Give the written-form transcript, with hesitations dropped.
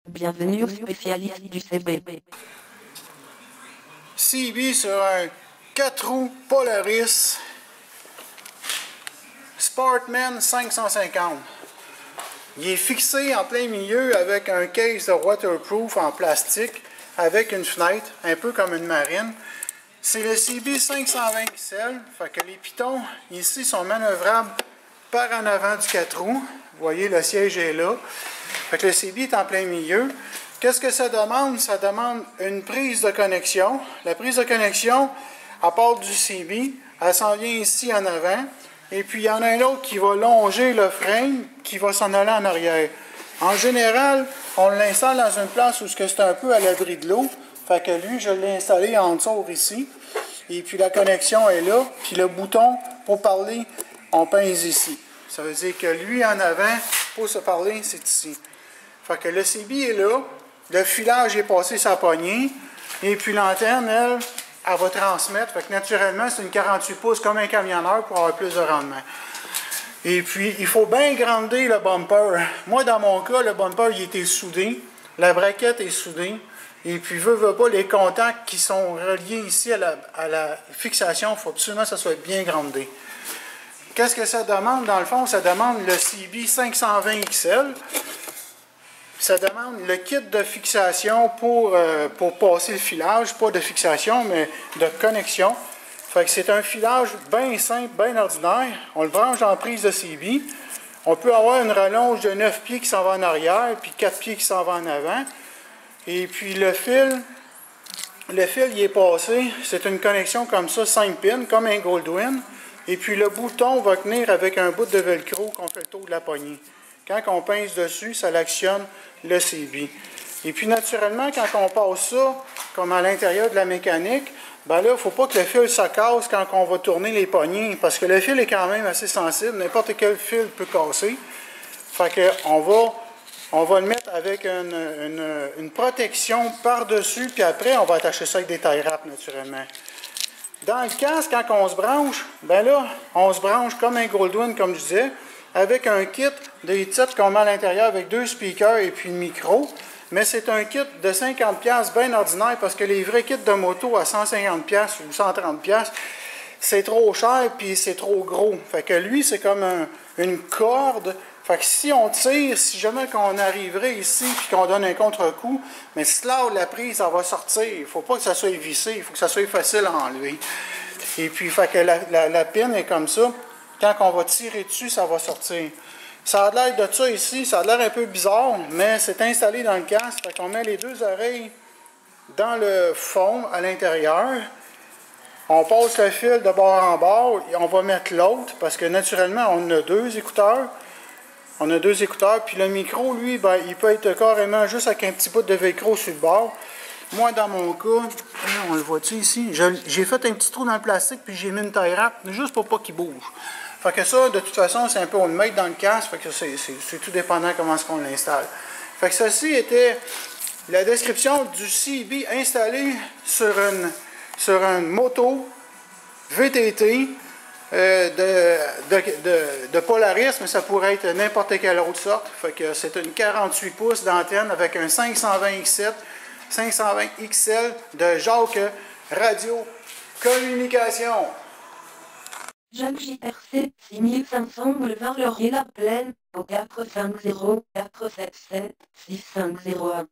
Bienvenue aux spécialistes du CB. CB sur un 4 roues Polaris Sportman 550. Il est fixé en plein milieu avec un case de waterproof en plastique avec une fenêtre, un peu comme une marine. C'est le CB 520 XL, fait que les pitons ici sont manœuvrables par en avant du 4 roues. Vous voyez, le siège est là. Fait que le CB est en plein milieu. Qu'est-ce que ça demande? Ça demande une prise de connexion. La prise de connexion, à part du CB, elle s'en vient ici en avant. Et puis, il y en a un autre qui va longer le frame, qui va s'en aller en arrière. En général, on l'installe dans une place où c'est un peu à l'abri de l'eau. Fait que lui, je l'ai installé en dessous ici. Et puis, la connexion est là. Puis, le bouton pour parler, on pince ici. Ça veut dire que lui, en avant, pour se parler, c'est ici. Fait que le CB est là. Le filage est passé sa poignée. Et puis, l'antenne, elle va transmettre. Fait que naturellement, c'est une 48 pouces comme un camionneur pour avoir plus de rendement. Et puis, il faut bien grander le bumper. Moi, dans mon cas, le bumper, il était soudé. La braquette est soudée. Et puis, veut pas, les contacts qui sont reliés ici à la fixation, il faut absolument que ça soit bien grandé. Qu'est-ce que ça demande? Dans le fond, ça demande le CB 520 XL. Ça demande le kit de fixation pour passer le filage. Pas de fixation, mais de connexion. Fait que c'est un filage bien simple, bien ordinaire. On le branche en prise de CB. On peut avoir une rallonge de 9 pieds qui s'en va en arrière, puis 4 pieds qui s'en va en avant. Et puis le fil, il est passé. C'est une connexion comme ça, 5 pins, comme un Goldwyn. Et puis le bouton va tenir avec un bout de velcro qu'on fait le tour de la poignée. Quand on pince dessus, ça l'actionne le CB. Et puis naturellement, quand on passe ça, comme à l'intérieur de la mécanique, ben là, il ne faut pas que le fil se casse quand on va tourner les poignées, parce que le fil est quand même assez sensible, n'importe quel fil peut casser. Fait qu'on va le mettre avec une protection par-dessus, puis après, on va attacher ça avec des tie wraps naturellement. Dans le casque, quand on se branche, ben là, on se branche comme un Goldwyn, comme je disais, avec un kit des titres qu'on met à l'intérieur avec 2 speakers et puis le micro. Mais c'est un kit de 50$ bien ordinaire parce que les vrais kits de moto à 150$ ou 130$, c'est trop cher puis c'est trop gros. Fait que lui, c'est comme une corde. Fait que si on tire, si jamais qu'on arriverait ici puis qu'on donne un contre-coup, mais si là la prise, ça va sortir. Il ne faut pas que ça soit vissé, il faut que ça soit facile à enlever. Et puis, fait que la pine est comme ça. Quand on va tirer dessus, ça va sortir. Ça a l'air de ça ici, ça a l'air un peu bizarre, mais c'est installé dans le casque. Fait qu'on met les 2 oreilles dans le fond, à l'intérieur. On passe le fil de bord en bord et on va mettre l'autre parce que naturellement, on a 2 écouteurs. On a 2 écouteurs, puis le micro, lui, ben, il peut être carrément juste avec un petit bout de velcro sur le bord. Moi, dans mon cas, on le voit-tu ici? J'ai fait un petit trou dans le plastique, puis j'ai mis une tie wrap, juste pour pas qu'il bouge. Fait que ça, de toute façon, c'est un peu, on le met dans le casque, fait que c'est tout dépendant comment est-ce qu'on l'installe. Fait que ceci était la description du CB installé sur une moto VTT de Polaris, mais ça pourrait être n'importe quelle autre sorte. Fait que c'est une 48 pouces d'antenne avec un 520 XL de Jacques Radio Communication. Jacques JRC, 6500 boulevard Laurier-la-Plaine, au 450 477 6501.